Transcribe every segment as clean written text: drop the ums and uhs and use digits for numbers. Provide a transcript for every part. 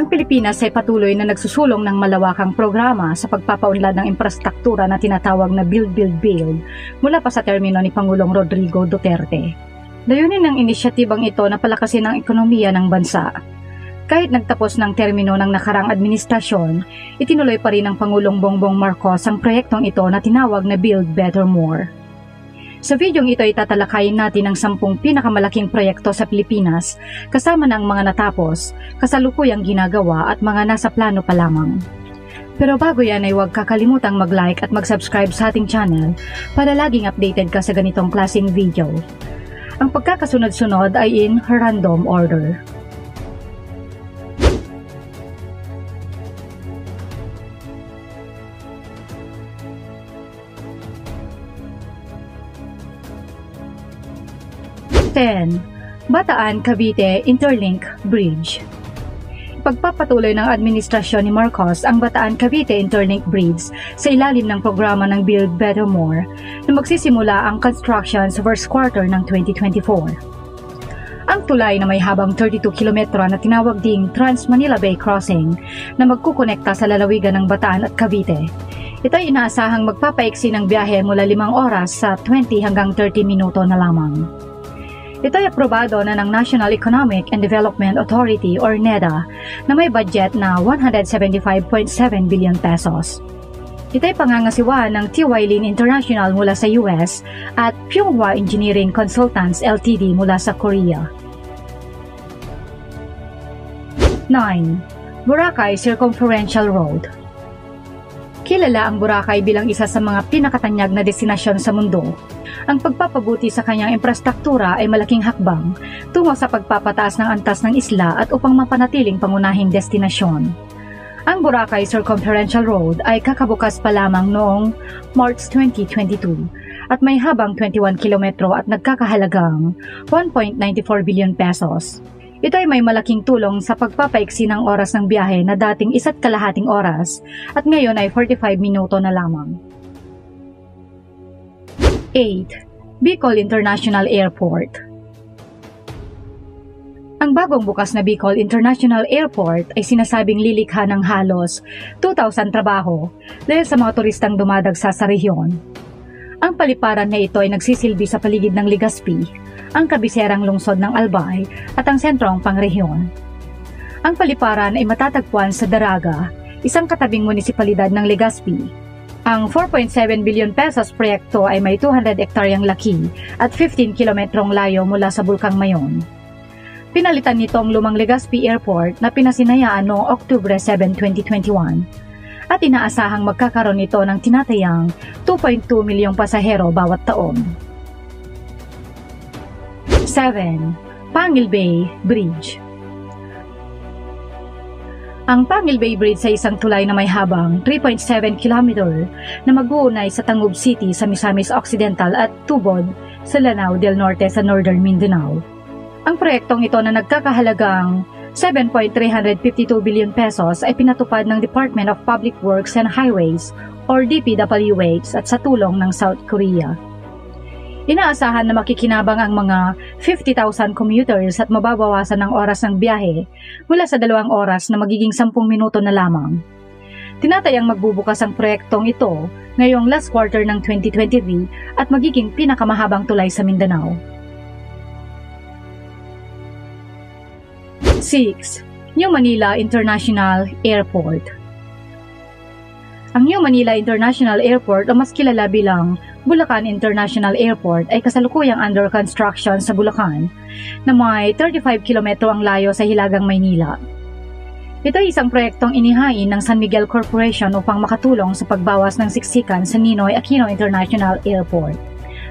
Ang Pilipinas ay patuloy na nagsusulong ng malawakang programa sa pagpapaunlad ng infrastruktura na tinatawag na Build, Build, Build mula pa sa termino ni Pangulong Rodrigo Duterte. Layunin ng inisyatibang ito na palakasin ang ekonomiya ng bansa. Kahit nagtapos ng termino ng nakarang administrasyon, itinuloy pa rin ng Pangulong Bongbong Marcos ang proyektong ito na tinawag na Build Better More. Sa videong ito ay tatalakayin natin ang 10 pinakamalaking proyekto sa Pilipinas kasama ng mga natapos, kasalukuyang ginagawa at mga nasa plano pa lamang. Pero bago yan ay huwag kakalimutang mag-like at mag-subscribe sa ating channel para laging updated ka sa ganitong klaseng video. Ang pagkakasunod-sunod ay in random order. Bataan Cavite Interlink Bridge. Ipagpapatuloy ng administrasyon ni Marcos ang Bataan Cavite Interlink Bridge sa ilalim ng programa ng Build Better More na magsisimula ang construction sa first quarter ng 2024. Ang tulay na may habang 32 kilometro na tinawag ding Trans-Manila Bay Crossing na magkukonekta sa lalawigan ng Bataan at Cavite. Ito ay inaasahang magpapaiksi ng biyahe mula 5 oras sa 20 hanggang 30 minuto na lamang. Ito ay aprobado na ng National Economic and Development Authority or NEDA na may budget na 175.7 billion pesos. Ito ay pangangasiwa ng TY Lin International mula sa US at Pyeonghwa Engineering Consultants Ltd mula sa Korea. 9. Boracay Circumferential Road. Kilala ang Boracay bilang isa sa mga pinakatanyag na destinasyon sa mundo. Ang pagpapabuti sa kanyang infrastruktura ay malaking hakbang tungo sa pagpapataas ng antas ng isla at upang mapanatiling pangunahing destinasyon. Ang Boracay Circumferential Road ay kakabukas pa lamang noong March 2022 at may habang 21 kilometro at nagkakahalagang 1.94 billion pesos. Ito ay may malaking tulong sa pagpapaiksi ng oras ng biyahe na dating 1.5 oras at ngayon ay 45 minuto na lamang. 8. Bicol International Airport. Ang bagong bukas na Bicol International Airport ay sinasabing lilikha ng halos 2,000 trabaho dahil sa mga turistang dumadagsa sa rehiyon. Ang paliparan na ito ay nagsisilbi sa paligid ng Legazpi, ang kabiserang lungsod ng Albay at ang sentrong pangrehiyon. Ang paliparan ay matatagpuan sa Daraga, isang katabing munisipalidad ng Legazpi. Ang 4.7 billion pesos proyekto ay may 200 hektaryang laki at 15 kilometrong layo mula sa Bulkang Mayon. Pinalitan nito ang lumang Legazpi Airport na pinasinayaan noong Oktubre 7, 2021 at inaasahang magkakaroon nito ng tinatayang 2.2 milyong pasahero bawat taon. 7. Pangil Bay Bridge. Ang Pangil Bay Bridge ay isang tulay na may habang 3.7 km na mag-uunay sa Tangub City sa Misamis Occidental at Tubod sa Lanao del Norte sa Northern Mindanao. Ang proyektong ito na nagkakahalagang 7.352 billion pesos ay pinatupad ng Department of Public Works and Highways or DPWH at sa tulong ng South Korea. Inaasahan na makikinabang ang mga 50,000 commuters at mababawasan ang oras ng biyahe mula sa 2 oras na magiging 10 minuto na lamang. Tinatayang magbubukas ang proyektong ito ngayong last quarter ng 2023 at magiging pinakamahabang tulay sa Mindanao. 6. New Manila International Airport. Ang New Manila International Airport o mas kilala bilang Bulacan International Airport ay kasalukuyang under construction sa Bulacan na may 35 kilometro ang layo sa Hilagang Maynila. Ito ay isang proyektong inihain ng San Miguel Corporation upang makatulong sa pagbawas ng siksikan sa Ninoy Aquino International Airport.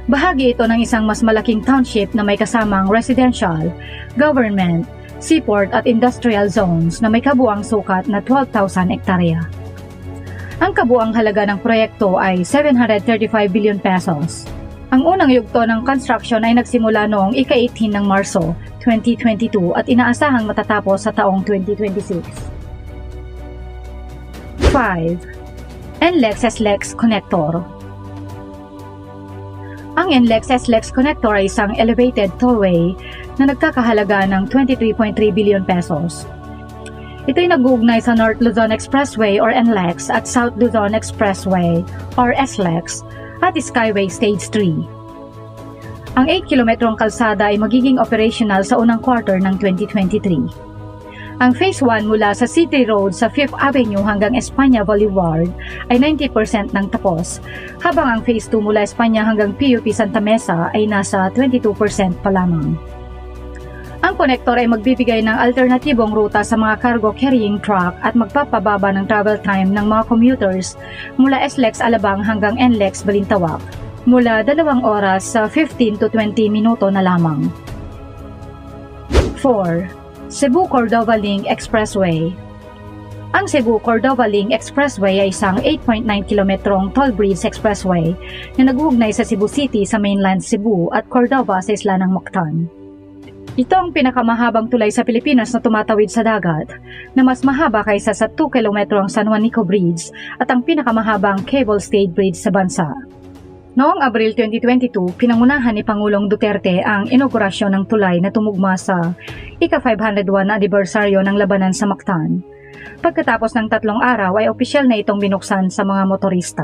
Bahagi ito ng isang mas malaking township na may kasamang residential, government, seaport at industrial zones na may kabuang sukat na 12,000 hektarya. Ang kabuang halaga ng proyekto ay 735 billion pesos. Ang unang yugto ng construction ay nagsimula noong ika-18 ng Marso 2022 at inaasahang matatapos sa taong 2026. 5. NLEX SLEX Connector. Ang NLEX SLEX Connector ay isang elevated tollway na nagkakahalaga ng 23.3 billion pesos. Ito'y nag-uugnay sa North Luzon Expressway or NLEX at South Luzon Expressway or SLEX at Skyway Stage 3. Ang 8 kilometrong kalsada ay magiging operational sa unang quarter ng 2023. Ang Phase 1 mula sa City Road sa 5th Avenue hanggang Espanya Boulevard ay 90% nang tapos, habang ang Phase 2 mula Espanya hanggang PUP Santa Mesa ay nasa 22% pa lamang. Ang konektor ay magbibigay ng alternatibong ruta sa mga cargo carrying truck at magpapababa ng travel time ng mga commuters mula SLEX Alabang hanggang NLEX Balintawak, mula 2 oras sa 15 to 20 minuto na lamang. 4. Cebu-Cordova Link Expressway. Ang Cebu-Cordova Link Expressway ay isang 8.9 kilometrong toll bridge expressway na nag-uugnay sa Cebu City sa mainland Cebu at Cordova sa isla ng Mactan. Ito ang pinakamahabang tulay sa Pilipinas na tumatawid sa dagat, na mas mahaba kaysa sa 2 kilometrong San Juanico Bridge at ang pinakamahabang cable-stayed bridge sa bansa. Noong Abril 2022, pinangunahan ni Pangulong Duterte ang inaugurasyon ng tulay na tumugma sa ika-501 anibersaryo ng labanan sa Mactan. Pagkatapos ng 3 araw ay opisyal na itong binuksan sa mga motorista.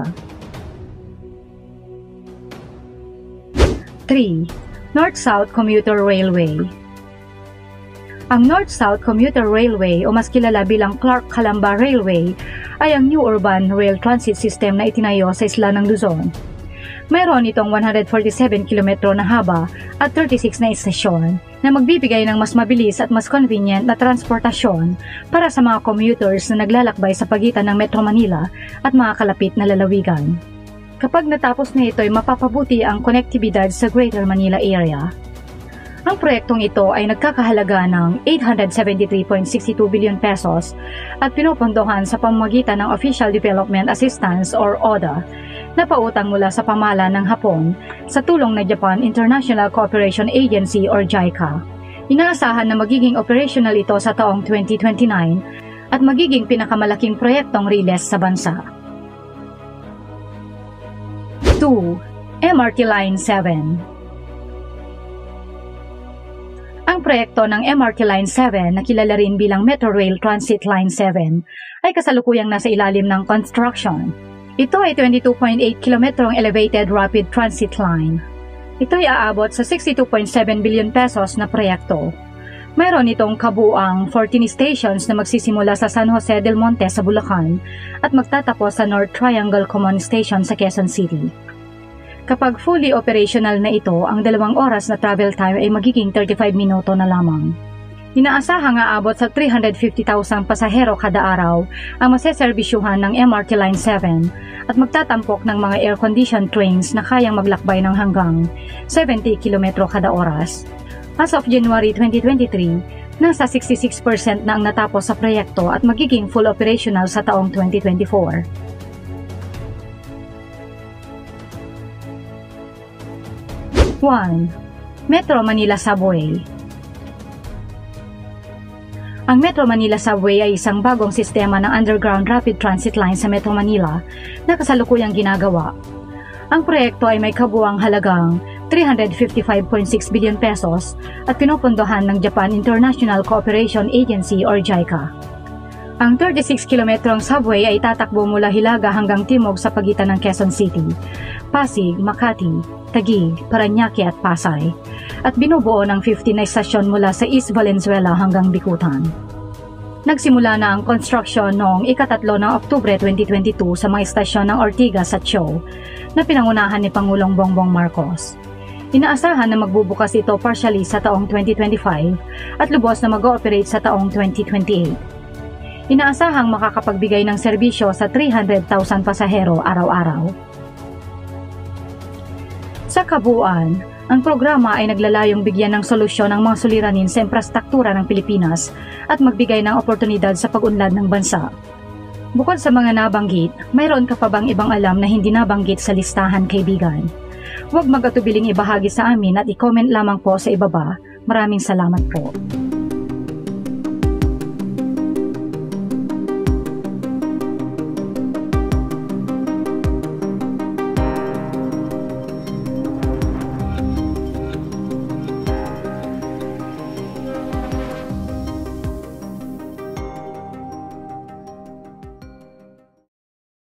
3. North-South Commuter Railway. Ang North-South Commuter Railway o mas kilala bilang Clark-Calamba Railway ay ang new urban rail transit system na itinayo sa isla ng Luzon. Mayroon itong 147 kilometro na haba at 36 na istasyon na magbibigay ng mas mabilis at mas convenient na transportasyon para sa mga commuters na naglalakbay sa pagitan ng Metro Manila at mga kalapit na lalawigan. Kapag natapos na ito ay mapapabuti ang konektibidad sa Greater Manila area. Ang proyektong ito ay nagkakahalaga ng 873.62 billion pesos at pinupondohan sa pamamagitan ng Official Development Assistance or ODA na pautang mula sa pamahalaan ng Hapon sa tulong ng Japan International Cooperation Agency or JICA. Inaasahan na magiging operational ito sa taong 2029 at magiging pinakamalaking proyektong riles sa bansa. 2. MRT Line 7. Ang proyekto ng MRT Line 7 na kilala rin bilang Metro Rail Transit Line 7 ay kasalukuyang nasa ilalim ng construction. Ito ay 22.8 kilometrong elevated rapid transit line. Ito ay aabot sa 62.7 billion pesos na proyekto. Mayroon itong kabuang 14 stations na magsisimula sa San Jose del Monte sa Bulacan at magtatapos sa North Triangle Common Station sa Quezon City. Kapag fully operational na ito, ang 2 oras na travel time ay magiging 35 minuto na lamang. Inaasahang aabot sa 350,000 pasahero kada araw ang maseserbisyuhan ng MRT Line 7 at magtatampok ng mga air-conditioned trains na kayang maglakbay ng hanggang 70 km kada oras. As of January 2023, nasa 66% na ang natapos sa proyekto at magiging full operational sa taong 2024. 1. Metro Manila Subway. Ang Metro Manila Subway ay isang bagong sistema ng underground rapid transit line sa Metro Manila na kasalukuyang ginagawa. Ang proyekto ay may kabuuang halagang 355.6 billion pesos at pinupundohan ng Japan International Cooperation Agency or JICA. Ang 36 kilometrong subway ay tatakbo mula Hilaga hanggang Timog sa pagitan ng Quezon City, Pasig, Makati, Taguig, Parañaque at Pasay, at binubuo ng 15 na istasyon mula sa East Valenzuela hanggang Bikutan. Nagsimula na ang construction noong ika-3 ng Oktubre 2022 sa mga istasyon ng Ortigas at Chio na pinangunahan ni Pangulong Bongbong Marcos. Inaasahan na magbubukas ito partially sa taong 2025 at lubos na mag-ooperate sa taong 2028. Inaasahang makakapagbigay ng serbisyo sa 300,000 pasahero araw-araw. Sa kabuuan, ang programa ay naglalayong bigyan ng solusyon ang mga suliranin sa infrastruktura ng Pilipinas at magbigay ng oportunidad sa pag-unlad ng bansa. Bukod sa mga nabanggit, mayroon ka pa bang ibang alam na hindi nabanggit sa listahan, kaibigan? Huwag mag-atubiling ibahagi sa amin at i-comment lamang po sa ibaba. Maraming salamat po.